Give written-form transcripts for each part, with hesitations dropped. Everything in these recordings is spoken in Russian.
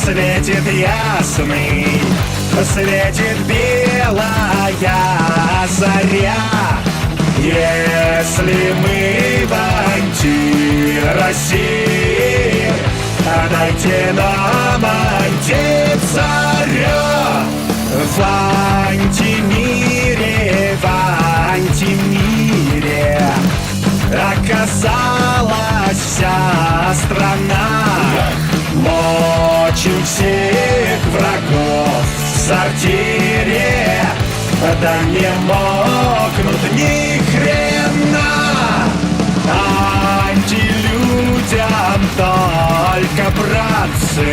светит ясный, светит белая заря. Если мы в антироссии, дайте нам антицаря. В антимире, оказалась вся страна. Мочим всех врагов в сортире, да не мокнут ни хрена. Антилюдям только братцы,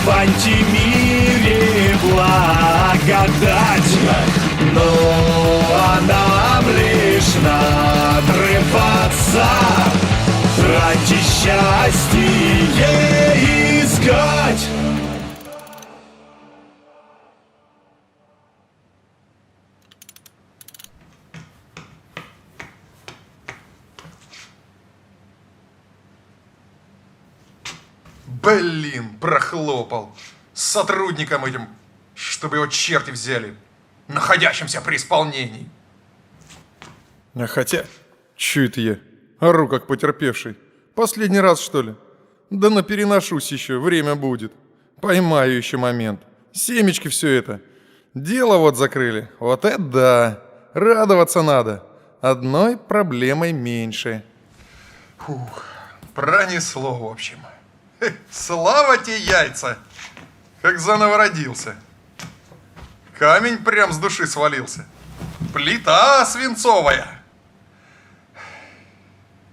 в антимире благодать. Ну а нам лишь надрываться, ради счастья искать. Блин, прохлопал. С сотрудником этим, чтобы его черти взяли, находящимся при исполнении. А хотя, чё это я? Ору как потерпевший. Последний раз, что ли? Да напереношусь еще, время будет. Поймаю еще момент. Семечки все это. Дело вот закрыли. Вот это да. Радоваться надо. Одной проблемой меньше. Фух, пронесло, в общем. Слава те яйца! Как заново родился. Камень прям с души свалился. Плита свинцовая.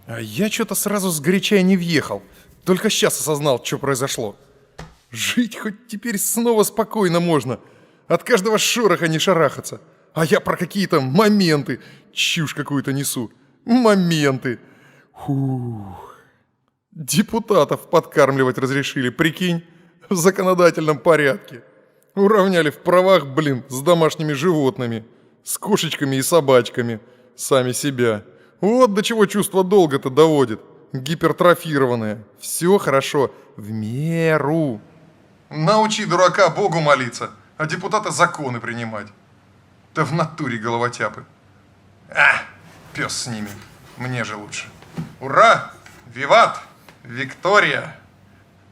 А я что-то сразу сгоряча не въехал. Только сейчас осознал, что произошло. Жить хоть теперь снова спокойно можно. От каждого шороха не шарахаться. А я про какие-то моменты чушь какую-то несу. Моменты. Фух. Депутатов подкармливать разрешили, прикинь, в законодательном порядке. Уравняли в правах, блин, с домашними животными. С кошечками и собачками. Сами себя. Вот до чего чувство долга-то доводит. Гипертрофированное. Все хорошо. В меру. Научи дурака Богу молиться, а депутата законы принимать. Да в натуре головотяпы. Пес с ними. Мне же лучше. Ура! Виват! Виктория!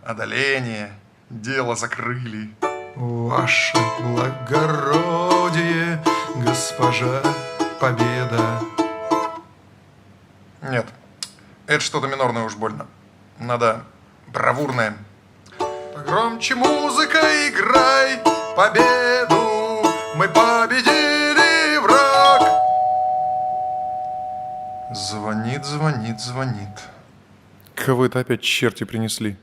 Одоление! Дело закрыли. Ваше благородие, госпожа Победа. Нет, это что-то минорное уж больно. Надо бравурное. Погромче музыка играй, победу мы победили, враг. Звонит, звонит, звонит. Кого это опять черти принесли?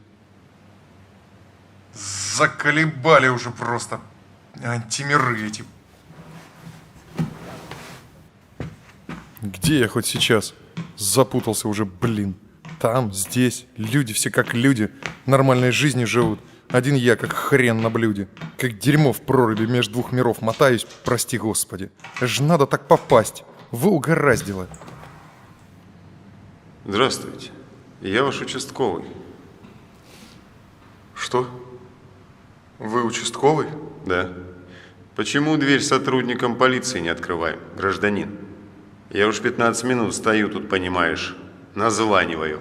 Заколебали уже просто. Антимиры эти. Где я хоть сейчас? Запутался уже, блин. Там, здесь, люди все как люди, нормальной жизнью живут. Один я как хрен на блюде. Как дерьмо в проруби между двух миров мотаюсь, прости господи. Ж надо так попасть. Вы угораздило. Здравствуйте. Я ваш участковый. Что? Вы участковый? Да. Почему дверь сотрудникам полиции не открываем, гражданин? Я уж 15 минут стою тут, понимаешь, названиваю.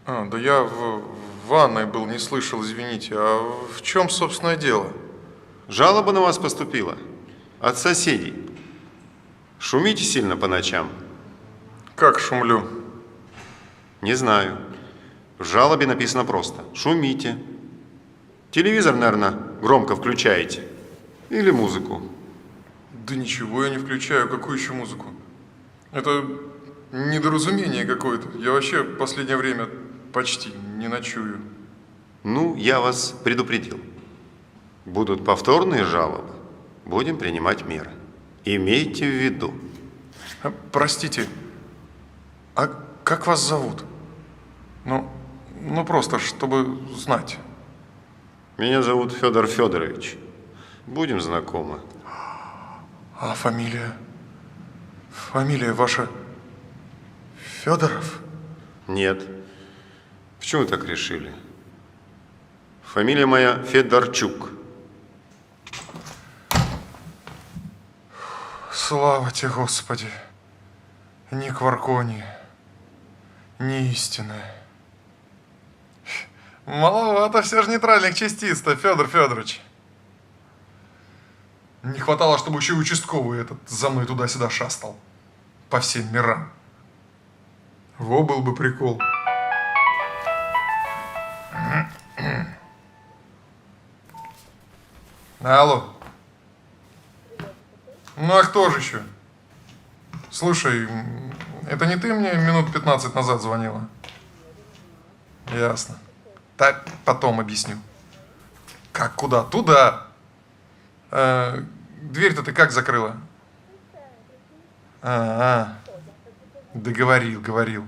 Да я в ванной был, не слышал, извините. А в чем, собственно, дело? Жалоба на вас поступила от соседей. Шумите сильно по ночам? Как шумлю? Не знаю. В жалобе написано просто: шумите. Телевизор, наверное, громко включаете. Или музыку. Да ничего я не включаю. Какую еще музыку? Это недоразумение какое-то. Я вообще в последнее время почти не ночую. Ну, я вас предупредил. Будут повторные жалобы, будем принимать меры. Имейте в виду. Простите, а как вас зовут? Ну просто, чтобы знать. Меня зовут Федор Федорович. Будем знакомы. А фамилия? Фамилия ваша Федоров? Нет. Почему вы так решили? Фамилия моя Федорчук. Слава тебе, Господи. Ни Кваркони, ни истинная. Маловато все же нейтральных частиц-то, Федор Федорович. Не хватало, чтобы еще и участковый этот за мной туда-сюда шастал. По всем мирам. Во, был бы прикол. Алло. Ну а кто же еще? Слушай, это не ты мне минут 15 назад звонила? Ясно. Так, потом объясню. Как, куда? Туда. Дверь-то ты как закрыла? Да говорил.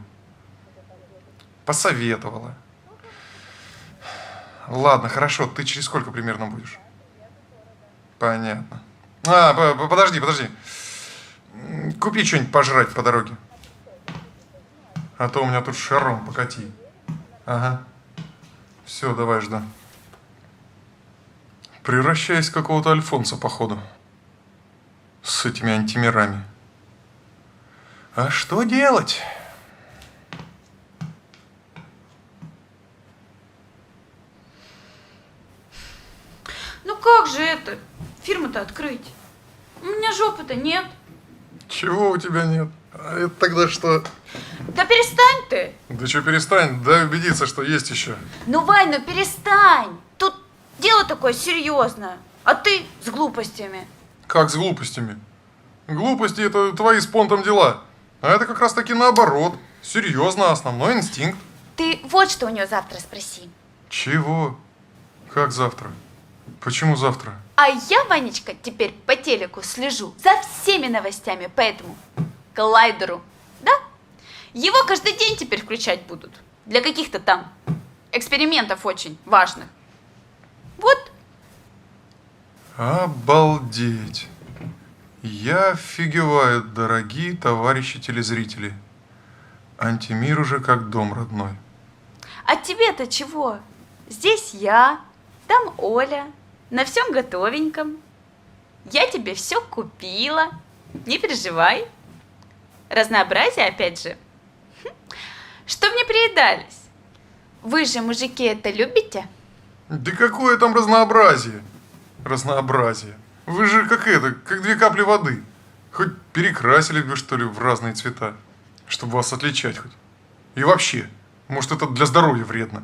Посоветовала. Ладно, хорошо, ты через сколько примерно будешь? Понятно. Подожди. Купи что-нибудь пожрать по дороге. А то у меня тут шаром покати. Ага. Все, давай, жду. Превращаюсь в какого-то Альфонса, походу. С этими антимирами. А что делать? Ну как же это? Фирму-то открыть? У меня жопы-то нет. Чего у тебя нет? А это тогда что? Да перестань ты! Да что, перестань, дай убедиться, что есть еще. Ну, Вань, ну перестань! Тут дело такое серьезное, а ты с глупостями. Как с глупостями? Глупости – это твои с понтом дела. А это как раз таки наоборот. Серьезно, основной инстинкт. Ты вот что у нее завтра спроси. Чего? Как завтра? Почему завтра? А я, Ванечка, теперь по телеку слежу за всеми новостями по этому коллайдеру, да? Его каждый день теперь включать будут. Для каких-то там экспериментов очень важных. Вот. Обалдеть. Я офигеваю, дорогие товарищи телезрители. Антимир уже как дом родной. А тебе-то чего? Здесь я, там Оля, на всем готовеньком. Я тебе все купила. Не переживай. Разнообразие, опять же. Что мне приедались? Вы же, мужики, это любите? Да какое там разнообразие? Разнообразие. Вы же как две капли воды. Хоть перекрасили бы, что ли, в разные цвета, чтобы вас отличать хоть. И вообще, может, это для здоровья вредно?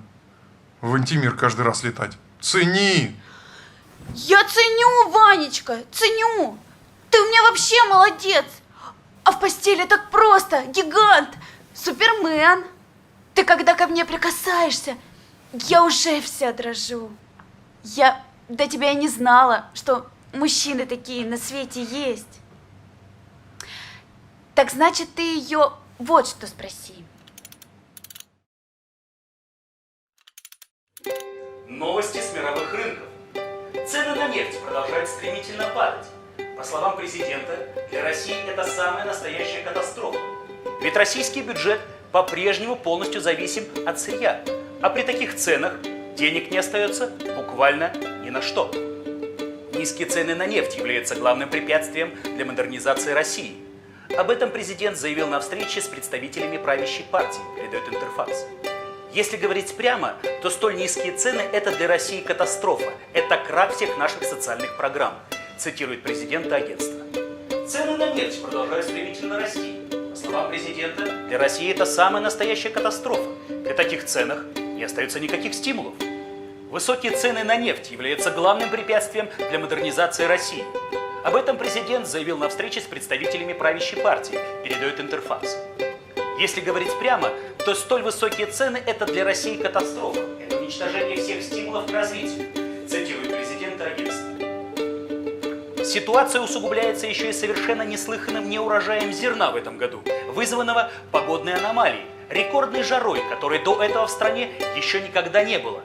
В антимир каждый раз летать. Цени! Я ценю, Ванечка, ценю. Ты у меня вообще молодец. А в постели так просто, гигант, супермен. Ты когда ко мне прикасаешься, я уже вся дрожу. Я до тебя и не знала, что мужчины такие на свете есть. Так значит, ты ее вот что спроси. Новости с мировых рынков. Цены на нефть продолжают стремительно падать. По словам президента, для России это самая настоящая катастрофа. Ведь российский бюджет по-прежнему полностью зависим от сырья. А при таких ценах денег не остается буквально ни на что. Низкие цены на нефть являются главным препятствием для модернизации России. Об этом президент заявил на встрече с представителями правящей партии, передает Интерфакс. Если говорить прямо, то столь низкие цены – это для России катастрофа. Это крах всех наших социальных программ, цитирует президента агентства. Цены на нефть продолжают стремительно расти. По словам президента, для России это самая настоящая катастрофа. При таких ценах не остается никаких стимулов. Высокие цены на нефть являются главным препятствием для модернизации России. Об этом президент заявил на встрече с представителями правящей партии, передает Интерфакс. Если говорить прямо, то столь высокие цены – это для России катастрофа. Это уничтожение всех стимулов к развитию, цитирует президента агентства. Ситуация усугубляется еще и совершенно неслыханным неурожаем зерна в этом году, вызванного погодной аномалией, рекордной жарой, которой до этого в стране еще никогда не было.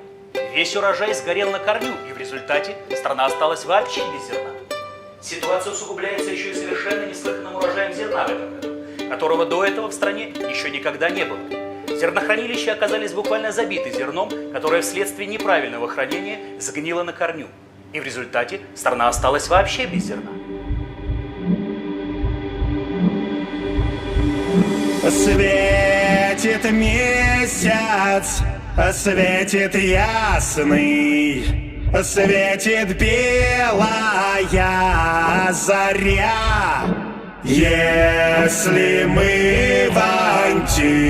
Весь урожай сгорел на корню, и в результате страна осталась вообще без зерна. Ситуация усугубляется еще и совершенно неслыханным урожаем зерна в этом году, которого до этого в стране еще никогда не было. Зернохранилища оказались буквально забиты зерном, которое вследствие неправильного хранения сгнило на корню. И в результате страна осталась вообще без зерна. Светит месяц, светит ясный, светит белая заря. Если мы в антироссии,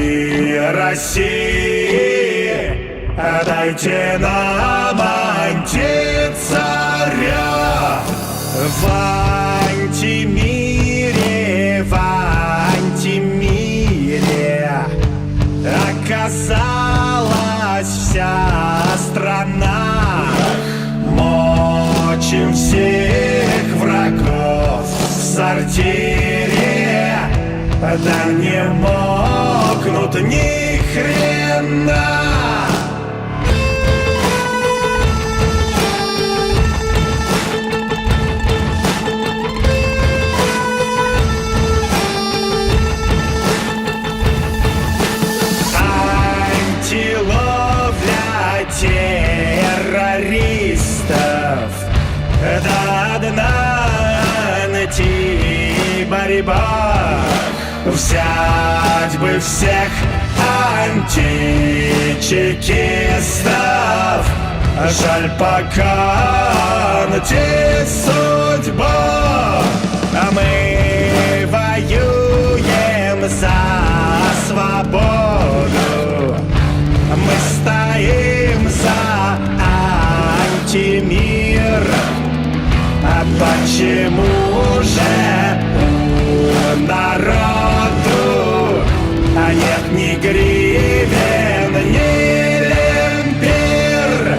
дайте нам антицаря. В антимире, в антимире оказалась вся страна. Мочим всех врагов в сортире, да не мокнут ни хрена. Антиловля террористов, до дна антиборьба. Взять бы всех античекистов, жаль пока антисудьба. А мы воюем за свободу, мы стоим за антимир. А почему же у народу нет ни гривен, ни лемпир?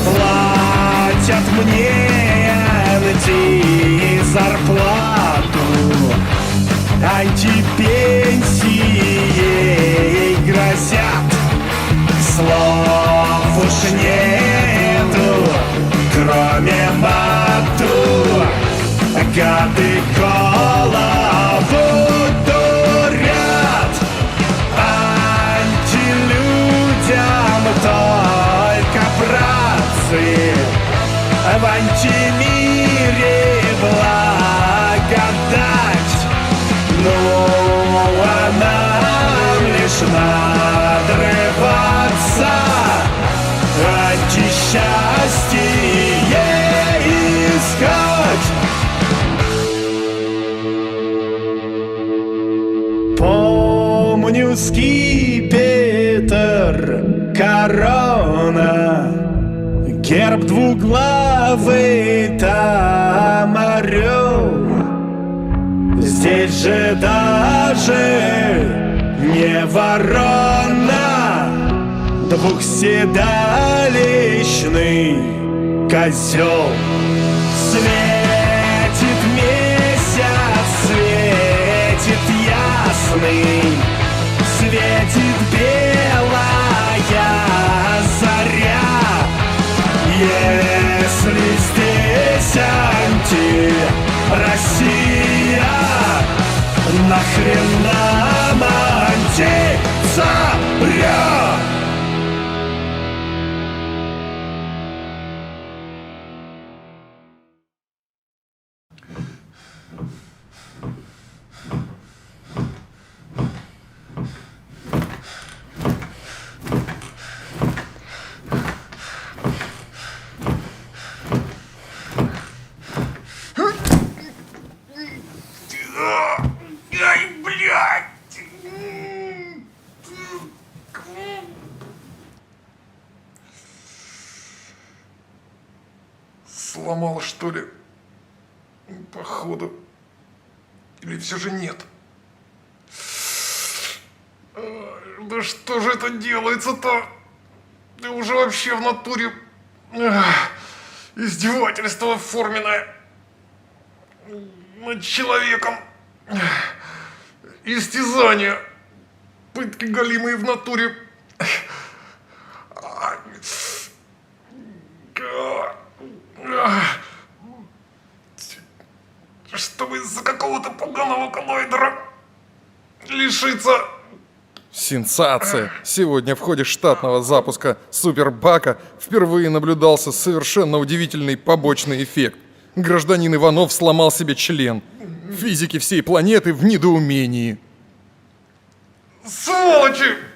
Платят мне зарплату, антипенсией грозят. Слов уж нету, кроме мату. Гады голову дурят. Антилюдям только братцы, в антимире благодать. Ну, а нам лишь надрываться, антисчастье искать. Помню скипетр, корона, герб двуглавый, там орел. Здесь же даже не ворона, двухседалищный козел. Светит месяц, светит ясный, светит белая заря. Если здесь антироссия, нахрен нам антицаря? Ай, блядь! Сломал, что ли? Походу. Или все же нет? Да что же это делается-то? Ты уже вообще в натуре издевательство форменное над человеком. Истязание. Пытки галимые в натуре. Чтобы из-за какого-то поганого коллайдера лишиться... Сенсация! Сегодня в ходе штатного запуска Супербака впервые наблюдался совершенно удивительный побочный эффект. Гражданин Иванов сломал себе член. Физики всей планеты в недоумении. Сволочи!